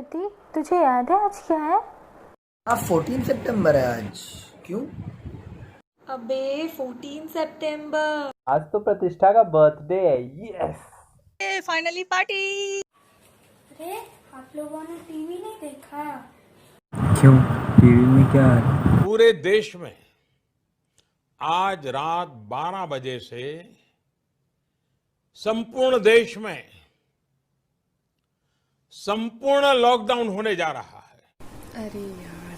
प्रतीक, तुझे याद है आज क्या है? 14 सितंबर है आज। क्यों? अबे 14 सितंबर आज तो प्रतिष्ठा का बर्थडे है। Yes, finally party. अरे आप लोगों ने टीवी नहीं देखा? क्यों? टीवी में क्या है? पूरे देश में आज रात 12 बजे से संपूर्ण देश में संपूर्ण लॉकडाउन होने जा रहा है। अरे यार,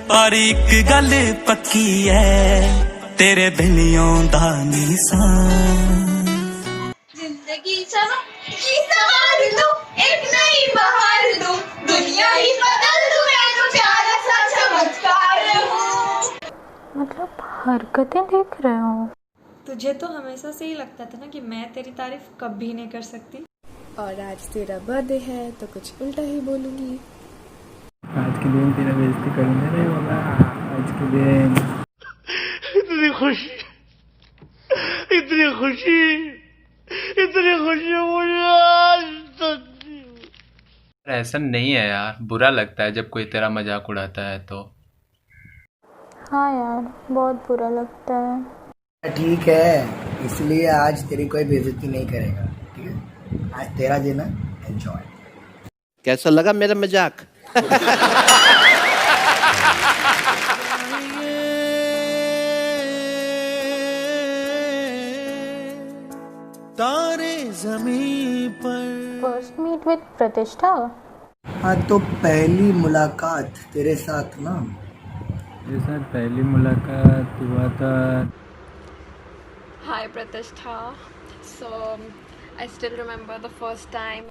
पर एक गल पक्की है, तेरे बिलियों दा निशान। जिंदगी सवार दो, एक नई बहार दो, दुनिया ही बदल दूं, मैं तो प्यारा सा चमत्कार हूँ। मतलब हरकतें देख रहे हो? तुझे तो हमेशा से ही लगता था ना कि मैं तेरी तारीफ कभी नहीं कर सकती, और आज तेरा बर्थडे है तो कुछ उल्टा ही बोलूंगी। आज के दिन तेरा बेइज्जती करूंगा रे बाबा। आज के दिन इतनी खुशी मुझे आज तक। ऐसा नहीं है यार, बुरा लगता है जब कोई तेरा मजाक उड़ाता है तो। हाँ यार, बहुत बुरा लगता है। ठीक है, इसलिए आज तेरी कोई बेइज्जती नहीं करेगा। ठीक है, आज तेरा दिन है, एंजॉय। कैसा लगा मेरा मजाक? तारे ज़मीं पर। फर्स्ट मीट विद प्रतिष्ठा? हाँ, तो पहली मुलाकात तेरे साथ ना। मेरे साथ पहली मुलाकात हुआ था। Hi Pratishtha. So I still remember the first time.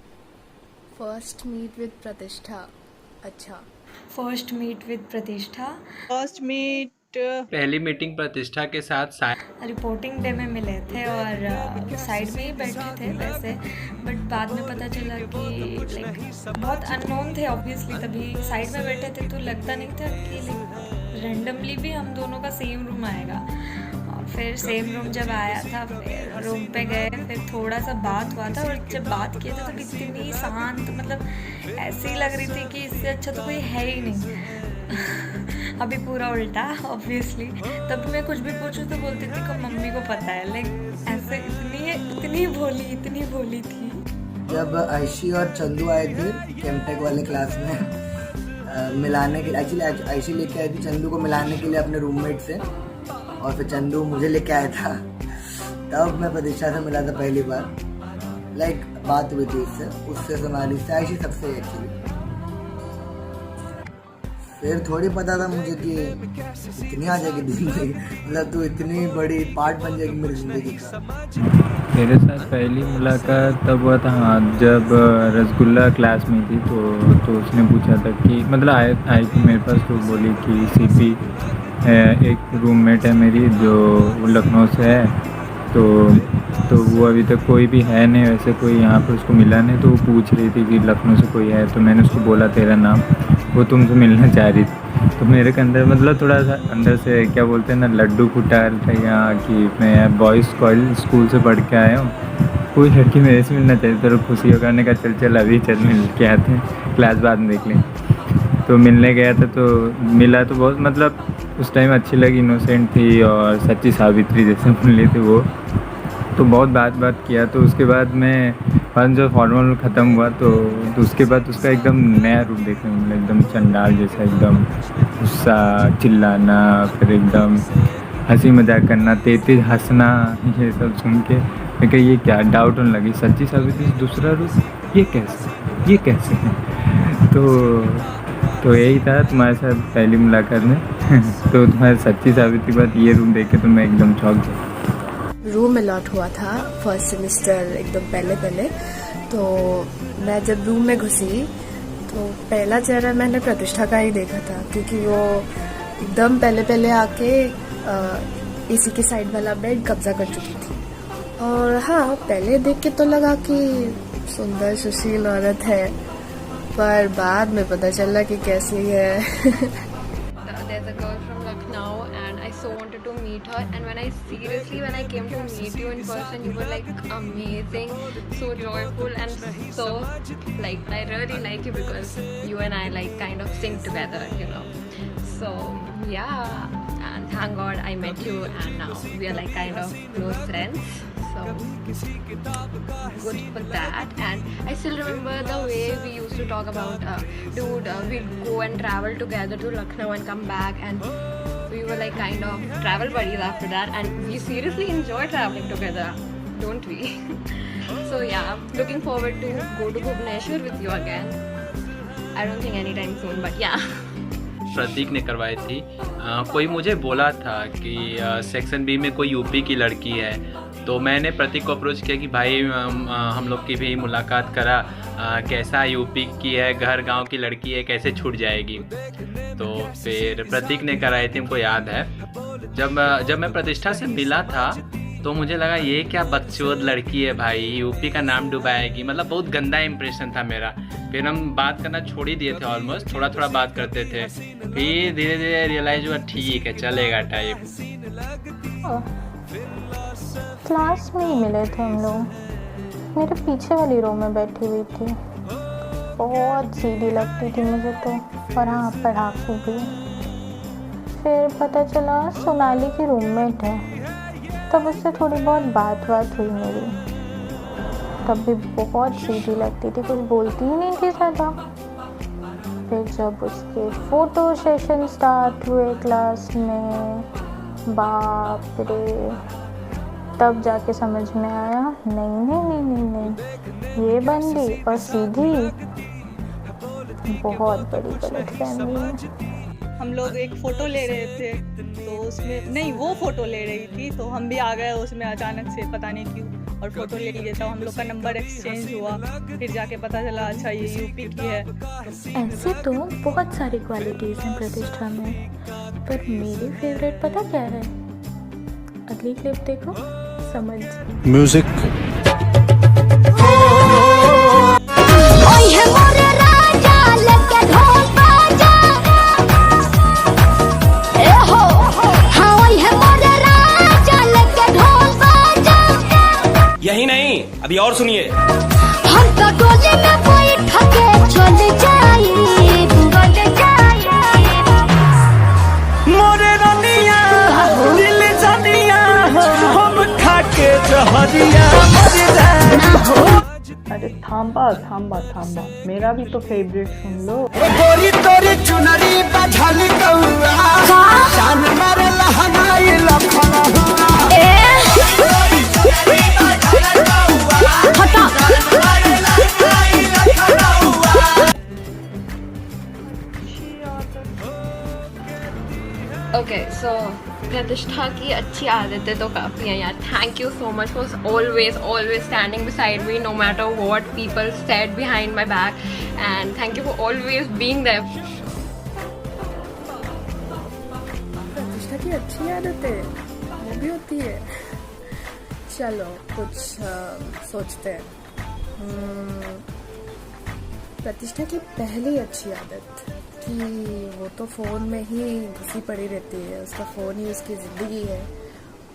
First meet with Pratishtha. अच्छा, first meet with Pratishtha. First meet पहली मीटिंग प्रतिष्ठा के साथ रिपोर्टिंग डे में मिले थे और साइड में ही बैठे थे वैसे, बट बाद में पता चला कि लाइक बहुत अननोन थे ऑब्वियसली, तभी साइड में बैठे थे तो लगता नहीं था कि लाइक रैंडमली भी हम दोनों का सेम रूम आएगा। और फिर सेम रूम जब आया था, फिर रूम पे गए, फिर थोड़ा सा बात हुआ था, और जब बात किए थे तो इतनी शांत, मतलब ऐसी लग रही थी कि इससे अच्छा तो कोई है ही नहीं। अभी पूरा उल्टा ऑब्वियसली, तब मैं कुछ भी पूछूं तो बोलती थी कि मम्मी को पता है, लाइक ऐसे इतनी भोली थी। जब आयशी और चंदू आए थे केमटेक वाले क्लास में मिलाने के, एक्चुअली आयशी लेके आई थी चंदू को मिलाने के लिए अपने रूममेट से, और फिर चंदू मुझे लेके आया था। तब मैं प्रतिष्ठा से मिला था पहली बार। लाइक बात हुई थी उससे सोनाली से, आयशी सबसे एक्चुअली। फिर थोड़ी पता था मुझे कि इतनी आ जाएगी जिंदगी, मतलब तू इतनी बड़ी पार्ट बन जाएगी मेरी जिंदगी का। तेरे साथ पहली मुलाकात तब हुआ था, हाँ, जब रसगुल्ला क्लास में थी तो उसने पूछा था कि मतलब आई थी मेरे पास, तो बोली कि सीपी एक रूममेट है मेरी जो लखनऊ से है, तो वो अभी तक कोई भी है नहीं, वैसे कोई यहाँ पर उसको मिला नहीं, तो वो पूछ रही थी कि लखनऊ से कोई है, तो मैंने उसको बोला तेरा नाम, वो तुमसे मिलना चाह रही थी। तो मेरे के अंदर मतलब थोड़ा सा अंदर से क्या बोलते हैं ना, लड्डू फूटा था यहाँ कि मैं बॉयज़ कॉलेज स्कूल से पढ़ के आया हूँ, कोई लड़की मेरे से मिलना चाहिए, तो खुशी होकर ने कहा चल अभी चल मिल के आते हैं, क्लास बाद में देख लें। तो मिलने गया था, तो मिला तो बहुत, मतलब उस टाइम अच्छी लगी, इनोसेंट थी और सच्ची सावित्री जैसे बोल रही थी वो, तो बहुत बात किया। तो उसके बाद में जो फॉर्मल ख़त्म हुआ तो उसके बाद उसका एकदम नया रूप देखने में मिला, एकदम चंडाल जैसा, एकदम गुस्सा, चिल्लाना, फिर एकदम हंसी मजाक करना, तेज हंसना, ये सब सुन के मैं कहा ये क्या, डाउट होने लगी, सच्ची सावित्री दूसरा रूप, ये कैसे तो यही था तुम्हारे साथ पहली मुलाकात में। तो तुम्हारी सच्ची सावित्री बात ये रूम देख के तो मैं एकदम चौंक गया। रूम अलॉट हुआ था फर्स्ट सेमेस्टर एकदम पहले, तो मैं जब रूम में घुसी तो पहला चेहरा मैंने प्रतिष्ठा का ही देखा था, क्योंकि वो एकदम पहले आके एसी के साइड वाला बेड कब्जा कर चुकी थी। और हाँ, पहले देख के तो लगा कि सुंदर सुशील औरत है, पर बाद में पता चला कि कैसी है। There's a girl from Lucknow and I so wanted to meet meet her, and when I came to meet you in person, you were like amazing, so joyful, and so like I really like you because you and I like kind of sing together, you know. So yeah, and thank God I met you, and now we are like kind of close friends. So good for that. And I still remember the way we used to talk about we'd go and travel together to Lucknow and come back, and we were like kind of travel buddies after that, and we seriously enjoy traveling together, don't we? So yeah, looking forward to go to Bhubaneswar with you again. I don't think anytime soon, but yeah. प्रतीक ने करवाई थी। कोई मुझे बोला था कि section B में कोई यूपी की लड़की है, तो मैंने प्रतीक को अप्रोच किया कि भाई हम लोग की भी मुलाकात करा, कैसा यूपी की है, घर गांव की लड़की है, कैसे छूट जाएगी। तो फिर प्रतीक ने कराई थी, हमको याद है। जब मैं प्रतिष्ठा से मिला था तो मुझे लगा ये क्या बकचोद लड़की है भाई, यूपी का नाम डुबाएगी, मतलब बहुत गंदा इंप्रेशन था मेरा। फिर हम बात करना छोड़ ही दिए थे, ऑलमोस्ट थोड़ा बात करते थे, फिर धीरे धीरे रियलाइज हुआ ठीक है चलेगा टाइप। क्लास में ही मिले थे हम लोग, मेरे पीछे वाली रो में बैठी हुई थी, बहुत सीधी लगती थी मुझे तो, और हाँ पढ़ाकू भी। फिर पता चला सोनाली की रूममेट है, तब उससे थोड़ी बहुत बात हुई मेरी, तब भी बहुत सीधी लगती थी, कुछ बोलती ही नहीं थी ज़्यादा। फिर जब उसके फ़ोटो सेशन स्टार्ट हुए क्लास में, बाप रे, तब जाके समझ में आया नहीं, ये बंदी और सीधी बहुत बड़ी गलतफहमी है। हम लोग एक फ़ोटो ले रहे थे, तो उसमें नहीं, वो फ़ोटो ले रही थी, तो हम भी आ गए उसमें अचानक से, पता नहीं क्यों, और फ़ोटो ले लिए। तो हम लोग का नंबर एक्सचेंज हुआ, फिर जाके पता चला अच्छा ये यूपी की है। ऐसे तो बहुत सारी क्वालिटीज़ हैं प्रतिष्ठा में, पर मेरी फेवरेट पता क्या है? अगली क्लिप देखो, समझ। म्यूजिक। यही नहीं, अभी और सुनिए। हम तो डोली में बैठ के चल जाए, मोरे रनिया दिल जानिया, हम खाके जहरिया मर जाना। अरे थांबा, मेरा भी तो फेवरेट सुन लो। गोरी तोरी चुनरी बझल कौआ, जान मारे लहंगाई लखना हुआ। Okay, so प्रतिष्ठा की अच्छी आदतें तो काफ़ी हैं यार। Thank you so much for always standing beside me no matter what people said behind my back, and thank you for always being there. Pratishtha की अच्छी आदतें वो भी होती है। चलो कुछ सोचते हैं। प्रतिष्ठा की पहली अच्छी आदत कि वो तो फ़ोन में ही घुसी पड़ी रहती है, उसका फ़ोन ही उसकी ज़िंदगी है।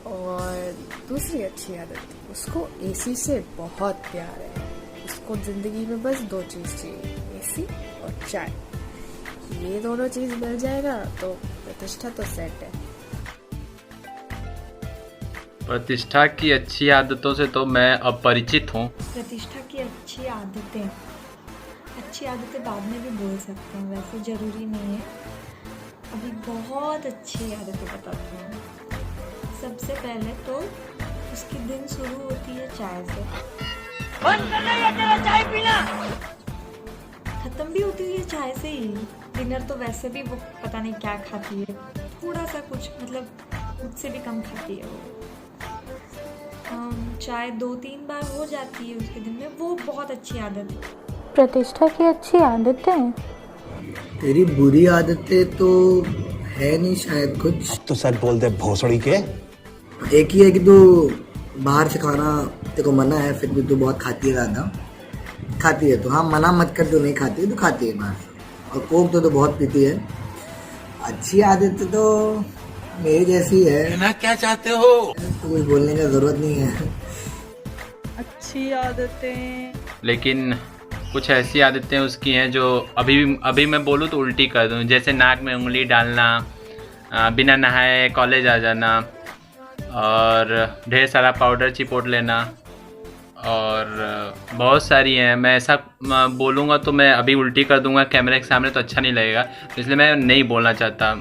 और दूसरी अच्छी आदत, उसको एसी से बहुत प्यार है। उसको ज़िंदगी में बस 2 चीज़ चाहिए, एसी और चाय। ये दोनों चीज़ मिल जाएगा तो प्रतिष्ठा तो सेट है। प्रतिष्ठा की अच्छी आदतों से तो मैं अपरिचित हूँ। प्रतिष्ठा की अच्छी आदतें बाद में भी बोल सकते हैं, वैसे ज़रूरी नहीं है। अभी बहुत अच्छी आदतें बताती हूँ। सबसे पहले तो उसकी दिन शुरू होती है चाय से, चाय पीना ख़त्म भी होती है चाय से ही। डिनर तो वैसे भी वो पता नहीं क्या खाती है, थोड़ा सा कुछ, मतलब उससे भी कम खाती है वो। चाय 2-3 बार हो जाती है उसके दिन में, वो बहुत अच्छी आदत है। प्रतिष्ठा की अच्छी आदतें, तेरी बुरी आदतें तो है नहीं शायद कुछ। तो सच बोल दे भोसड़ी के। एक ही है कि तू बाहर से खाना तेरे को मना है, फिर भी तू बहुत खाती है, ज़्यादा खाती है। तो हाँ, मना मत कर, तू नहीं खाती है, तू खाती है बाहर से। और कोक तो बहुत पीती है। अच्छी आदतें तो मेरे जैसी है। कहना क्या चाहते हो? तो कुछ बोलने का जरूरत नहीं है। अच्छी आदतें, लेकिन कुछ ऐसी आदतें उसकी हैं जो अभी मैं बोलूँ तो उल्टी कर दूँ, जैसे नाक में उंगली डालना, बिना नहाए कॉलेज आ जाना, और ढेर सारा पाउडर चिपोट लेना, और बहुत सारी हैं। मैं ऐसा बोलूँगा तो मैं अभी उल्टी कर दूँगा कैमरे के सामने, तो अच्छा नहीं लगेगा, इसलिए मैं नहीं बोलना चाहता।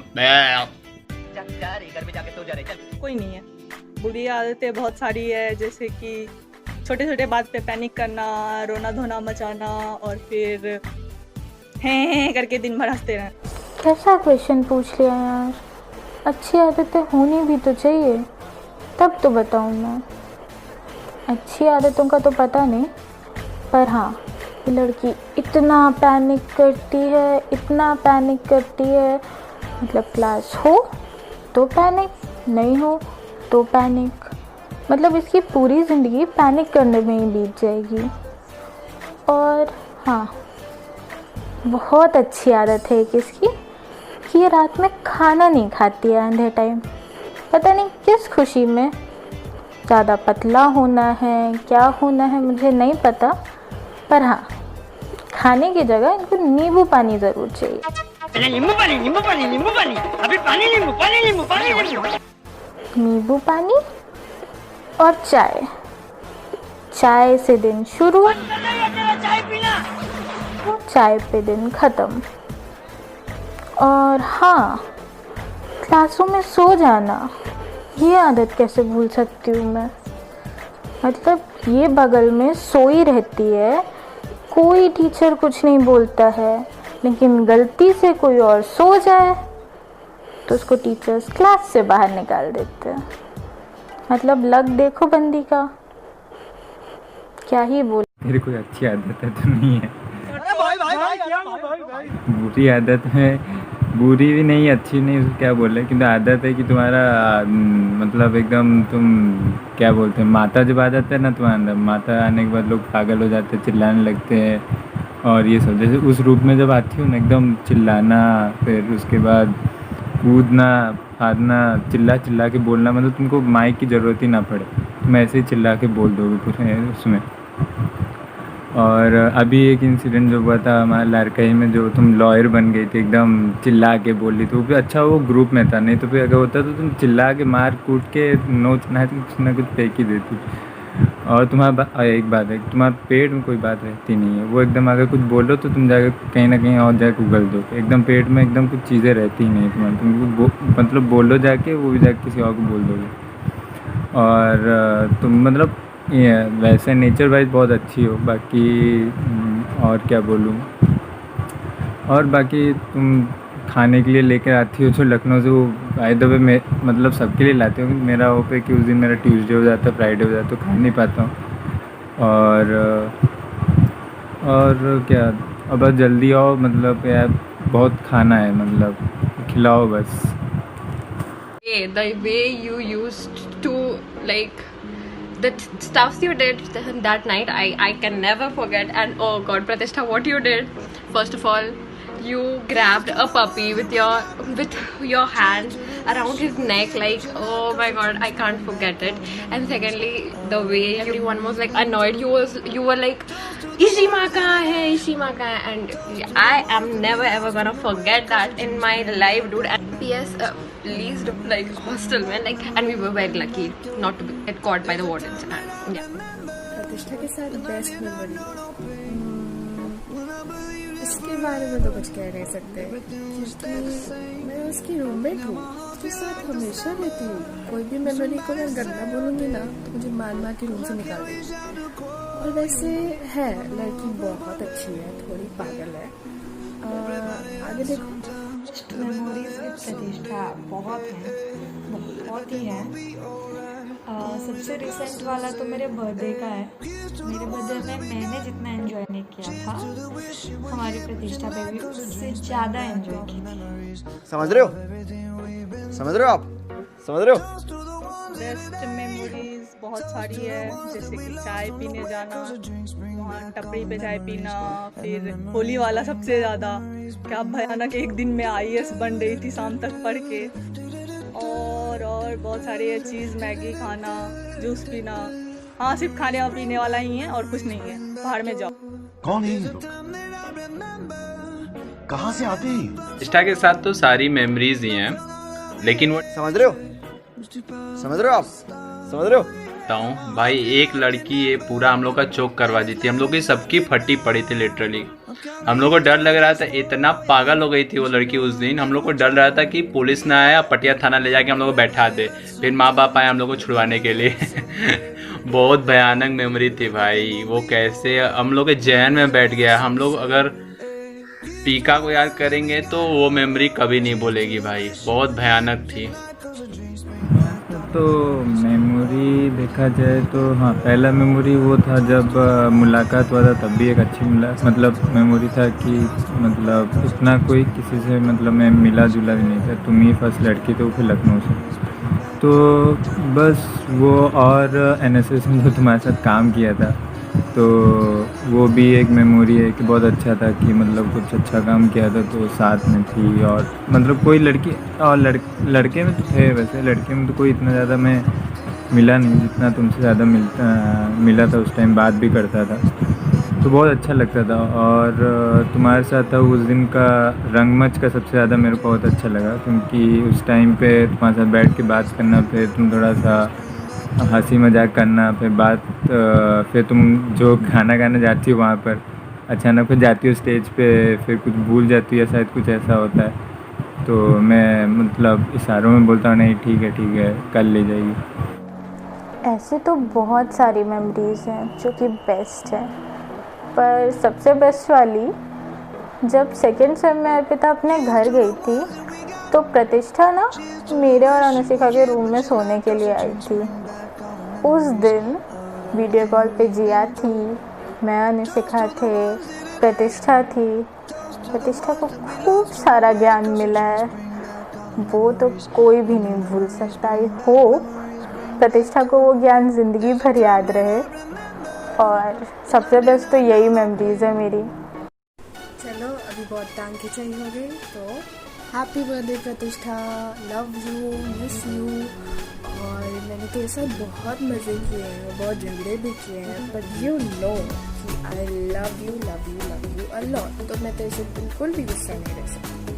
कोई नहीं है। बुरी आदतें बहुत सारी है, जैसे कि छोटे छोटे बात पे पैनिक करना, रोना धोना मचाना, और फिर हैं करके दिन भर हंसते रहना। कैसा क्वेश्चन पूछ लिया यार। अच्छी आदतें होनी भी तो चाहिए, तब तो बताऊँ मैं। अच्छी आदतों का तो पता नहीं, पर हाँ, ये लड़की इतना पैनिक करती है, मतलब क्लास हो तो पैनिक, नहीं हो तो पैनिक, मतलब इसकी पूरी ज़िंदगी पैनिक करने में ही बीत जाएगी। और हाँ, बहुत अच्छी आदत है कि इसकी कि ये रात में खाना नहीं खाती है आधे टाइम, पता नहीं किस खुशी में। ज़्यादा पतला होना है, क्या होना है मुझे नहीं पता, पर हाँ, खाने की जगह इनको नींबू पानी ज़रूर चाहिए। नींबू पानी, नींबू पानी, नींबू पानी, अभी पानी, नींबू पानी, नींबू पानी, नींबू पानी और चाय से दिन शुरू, चाय पे दिन ख़त्म। और हाँ, क्लासों में सो जाना, ये आदत कैसे भूल सकती हूँ मैं। मतलब ये बगल में सोई रहती है, कोई टीचर कुछ नहीं बोलता है, लेकिन गलती से कोई और सो जाए तो उसको टीचर्स क्लास से बाहर निकाल देते हैं। मतलब लग देखो बंदी का, क्या ही बोल। मेरी कोई अच्छी आदत है तो नहीं है, बुरी आदत है, बुरी भी नहीं अच्छी नहीं, उसको क्या बोले, किंतु आदत है कि तुम्हारा मतलब एकदम तुम क्या बोलते हैं, माता जब आ जाता है ना तुम्हारे अंदर, माता आने के बाद लोग पागल हो जाते हैं, चिल्लाने लगते हैं, और ये सब जैसे उस रूप में जब आती हूँ ना, एकदम चिल्लाना, फिर उसके बाद कूदना फादना, चिल्ला के बोलना, मतलब तुमको माइक की ज़रूरत ही ना पड़े, तुम ऐसे ही चिल्ला के बोल दोगे पूरे उसमें। और अभी एक इंसिडेंट जो हुआ था हमारे लड़कई में, जो तुम लॉयर बन गई थी, एकदम चिल्ला के बोल रही, तो फिर अच्छा वो ग्रुप में था, नहीं तो फिर अगर होता तो तुम चिल्ला के मार कूट के नोच ना कुछ ना कुछ फेंक ही देती। और तुम्हारा एक बात है, तुम्हारे पेट में कोई बात रहती नहीं है, वो एकदम अगर कुछ बोलो तो तुम जाकर कहीं ना कहीं और जाकर उगल दो, एकदम पेट में एकदम कुछ चीज़ें रहती ही नहीं तुम्हारे, तुम मतलब बोलो जाके, वो भी जाके किसी और को बोल दोगे। और तुम मतलब ये वैसे नेचर वाइज बहुत अच्छी हो, बाकी और क्या बोलूँ, और बाकी तुम खाने के लिए लेकर आती हो जो लखनऊ से, वो बाय द वे मैं मतलब सबके लिए लाती हूँ, मेरा वो पे कि उस दिन मेरा ट्यूसडे हो जाता है, फ्राइडे हो जाता है, तो खा नहीं पाता हूँ। और क्या, अब बस जल्दी आओ, मतलब यार बहुत खाना है, मतलब खिलाओ बस। The way you used to like the stuff you did that night, I can never forget. And oh God, Pratishtha, what you did! First of all, you grabbed a puppy with your hand around his neck, like oh my God, I can't forget it. And secondly, the way everyone was like annoyed, you were like, Ishima kahan hai, Ishima kahan hai, and I am never ever gonna forget that in my life, dude. And PS, least like hostel में, like, and we were very lucky not to get caught by the wardens. And yeah. प्रतिष्ठा के साथ best memory, इसके बारे में तो कुछ कह नहीं सकते, क्योंकि मैं उसकी रूममेट हूँ, उसके साथ हमेशा रहती हूँ। कोई भी मेमोरी को अगर गंदा बोलूँगी ना तो मुझे मार के रूम से निकाल देगी। और वैसे है, लड़की बहुत अच्छी है, थोड़ी पागल है। आगे देखो। मेमोरीज विद प्रतिष्ठा बहुत ही हैं। सबसे रिसेंट वाला तो मेरे बर्थडे का है। मेरे बर्थडे में मैंने जितना एंजॉय नहीं किया था, हमारी प्रतिष्ठा बेबी उससे ज़्यादा एंजॉय की थी। समझ रहे हो आप? समझ रहे हो? बेस्ट मेमोरीज बहुत सारी है, जैसे कि चाय पीने जाना, वहाँ टपरी पे चाय पीना, फिर होली वाला सबसे ज़्यादा, क्या भयानक, एक दिन में IAS बन रही थी शाम तक पढ़ के। और बहुत सारे चीज़, मैगी खाना, जूस पीना। हाँ, सिर्फ खाने और पीने वाला ही है और कुछ नहीं है। पहाड़ में जाओ। कौन है ये लोग? कहाँ से आते हैं? प्रतिष्ठा के साथ तो सारी मेमोरीज ही हैं, लेकिन वो समझ रहे हो? समझ रहे हो आप? समझ रहे हो? बताऊँ भाई, एक लड़की ये पूरा हम लोग का चौक करवा दी थी। हम लोग की सबकी फटी पड़ी थी लिटरली। हम लोग को डर लग रहा था, इतना पागल हो गई थी वो लड़की उस दिन। हम लोग को डर रहा था कि पुलिस ना आया, पटिया थाना ले जाके हम लोग को बैठा दे, फिर माँ बाप आए हम लोग को छुड़वाने के लिए। बहुत भयानक मेमोरी थी भाई वो। कैसे हम लोग के जहन में बैठ गया। हम लोग अगर पीका को याद करेंगे तो वो मेमोरी कभी नहीं भूलेगी भाई। बहुत भयानक थी। तो मेमोरी देखा जाए तो हाँ, पहला मेमोरी वो था जब मुलाकात हुआ था, तब भी एक अच्छी मेमोरी था कि मतलब इतना कोई किसी से मतलब मैं मिला जुला भी नहीं था। तुम ही फर्स्ट लड़की तो फिर लखनऊ से, तो बस वो। और NSS में जो तुम्हारे साथ काम किया था तो वो भी एक मेमोरी है कि बहुत अच्छा था कि मतलब कुछ अच्छा काम किया था तो साथ में थी। और मतलब कोई लड़की और लड़के में तो थे, वैसे लड़के में तो कोई इतना ज़्यादा मैं मिला नहीं जितना तुमसे ज़्यादा मिला था। उस टाइम बात भी करता था तो बहुत अच्छा लगता था। और तुम्हारे साथ था उस दिन का रंगमंच का सबसे ज़्यादा मेरे को बहुत अच्छा लगा, क्योंकि उस टाइम पे तुम्हारे साथ बैठ के बात करना, फिर तुम थोड़ा सा हंसी मजाक करना, फिर तुम जो खाना खाने जाती हो वहाँ पर अचानक फिर जाती हो स्टेज पे, फिर कुछ भूल जाती है, शायद कुछ ऐसा होता है तो मैं मतलब इशारों में बोलता हूँ नहीं ठीक है कल ले जाइए। ऐसे तो बहुत सारी मेमोरीज़ हैं जो कि बेस्ट है, पर सबसे बेस्ट वाली जब सेकेंड सेम में अर्पिता अपने घर गई थी तो प्रतिष्ठा ना मेरे और अनुशिका के रूम में सोने के लिए आई थी। उस दिन वीडियो कॉल पे जिया थी, मैं अनुशिका थे, प्रतिष्ठा थी। प्रतिष्ठा को खूब सारा ज्ञान मिला है, वो तो कोई भी नहीं भूल सकता। आई होप प्रतिष्ठा को वो ज्ञान ज़िंदगी भर याद रहे, और सबसे बेस्ट तो यही मेमोरीज़ है मेरी। चलो अभी बहुत टांग खिंचाई हो गई, तो हैप्पी बर्थडे प्रतिष्ठा, लव यू, मिस यू। और मैंने तेरे साथ बहुत मज़े किए हैं, बहुत झगड़े भी किए हैं, बट यू नो कि I love you a lot. तो मैं तेरे से बिल्कुल भी गुस्सा नहीं रह सकती।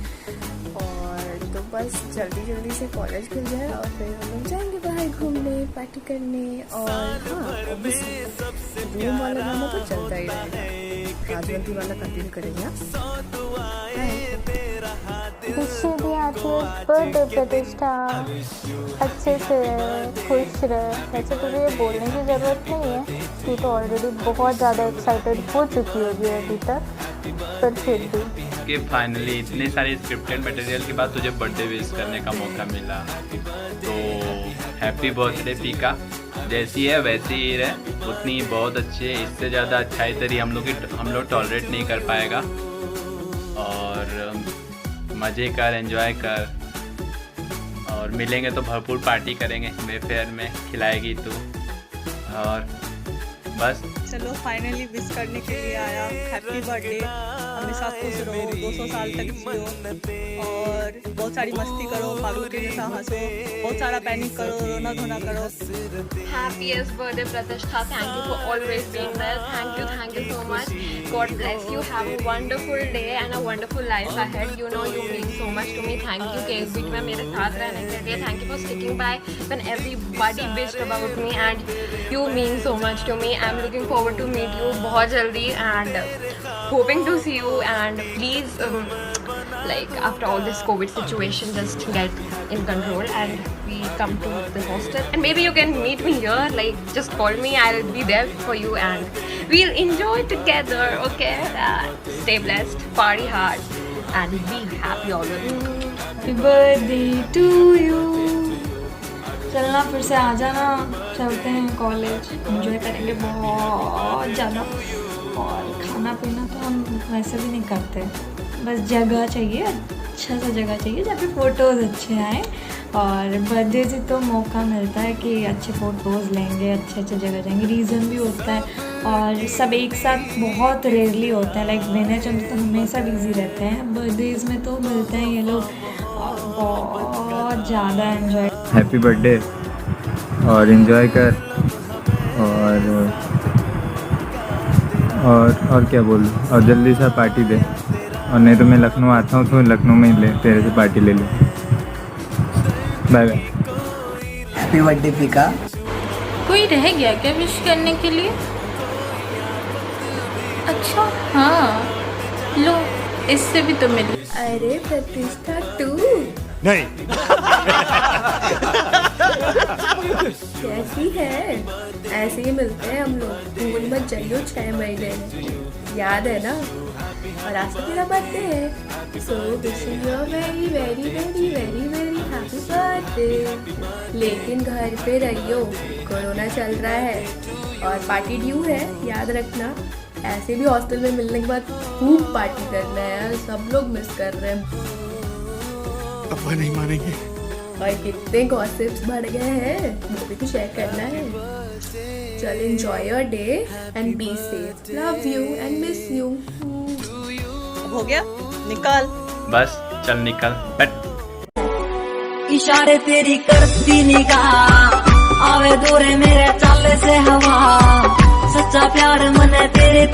और तो बस जल्दी से कॉलेज खुल जाए और फिर हम लोग जाएंगे बाहर घूमने, पार्टी करने। और हाँ, ऑब्वियसली रूम वाला ड्रामा तो चलता ही रहेगा, राजवंती वाला कंटिन्यू करेंगे। बर्थडे प्रतिष्ठा, अच्छे से खुश रहे। वैसे तुझे ये बोलने की ज़रूरत नहीं है, तू तो ऑलरेडी बहुत ज़्यादा एक्साइटेड हो चुकी होगी अभी तक, पर फिर भी कि फाइनली इतने सारे स्क्रिप्टेड मटेरियल के बाद तुझे बर्थडे विश करने का मौका मिला। तो हैप्पी बर्थडे पीका, जैसी है वैसी ही रहे, उतनी बहुत अच्छी है। इससे ज़्यादा अच्छाई तेरी हम लोग टॉलरेट नहीं कर पाएगा। और मज़े कर, एंजॉय कर, और मिलेंगे तो भरपूर पार्टी करेंगे मेफेयर में, खिलाएगी तू। और बस चलो फाइनली विश करने के लिए आया। हैप्पी बर्थडे, हमेशा खुश रहो, 200 साल तक जियो, और बहुत सारी मस्ती करो, पागलों के जैसा हंसो, बहुत सारा पैनिक करो, रोना धोना करो। Happiest birthday Pratishtha, thank you for always being there. Thank you so much. God bless you. Have a wonderful day and a wonderful life ahead. You know you mean so much to me. Thank you के बीच में मेरे साथ रहने के लिए. Thank you for sticking by when everybody bitched about me, and you mean so much to me. I'm looking forward to meet you बहुत जल्दी and hoping to see you, and please like after all this COVID situation, just get in control and we come to the hostel, and maybe you can meet me here. Like just call me, I'll be there for you, and we'll enjoy together. Okay, stay blessed, party hard, and be happy always. Happy birthday to you. चलना फिर से आ जाना, चलते हैं college, enjoy करेंगे बहुत ज़्यादा। और खाना पीना तो हम वैसे भी नहीं करते, बस जगह चाहिए, अच्छा सा जगह चाहिए जहाँ पे फ़ोटोज़ अच्छे आएँ। और बर्थडे से तो मौका मिलता है कि अच्छे फ़ोटोज़ लेंगे, अच्छे जगह जाएंगे, रीज़न भी होता है। और सब एक साथ बहुत रेयरली होते हैं। लाइक विनय चंदू तो हमेशा बिजी रहते हैं, बर्थडेज में तो मिलते हैं ये लोग और बहुत ज़्यादा एंजॉय। हैप्पी बर्थडे और एंजॉय कर और क्या बोलूँ, और जल्दी से पार्टी दे, और नहीं तो मैं लखनऊ आता हूँ तो लखनऊ में ही ले तेरे से पार्टी ले लूँ। Bye bye. हैप्पी बर्थडे पीका। कोई रह गया क्या विश करने के लिए? अच्छा हाँ, लो इससे भी तो मिल। अरे प्रतिष्ठा तू नहीं। कैसी है? ऐसे ही मिलते हैं हम लोग, भूल मत जाइयो 6 महीने में, याद है ना? और आज तो तेरा बर्थडे है, so wishing you very very very very very happy birthday. लेकिन घर पे रहियो, कोरोना चल रहा है और पार्टी ड्यू है, याद रखना। ऐसे भी हॉस्टल में मिलने के बाद खूब पार्टी करना है यार, सब लोग मिस कर रहे हैं। अब वह नहीं मानेंगे। और कितने गॉसिप्स बढ़ गए हैं, मुझे भी शेयर करना है। चल enjoy your day and be safe, love you and miss you. हो गया, निकाल बस चल निकल बैठ। इशारे तेरी करती निगाह, आवे दूरे मेरे चाले से हवा, सच्चा प्यार मने तेरे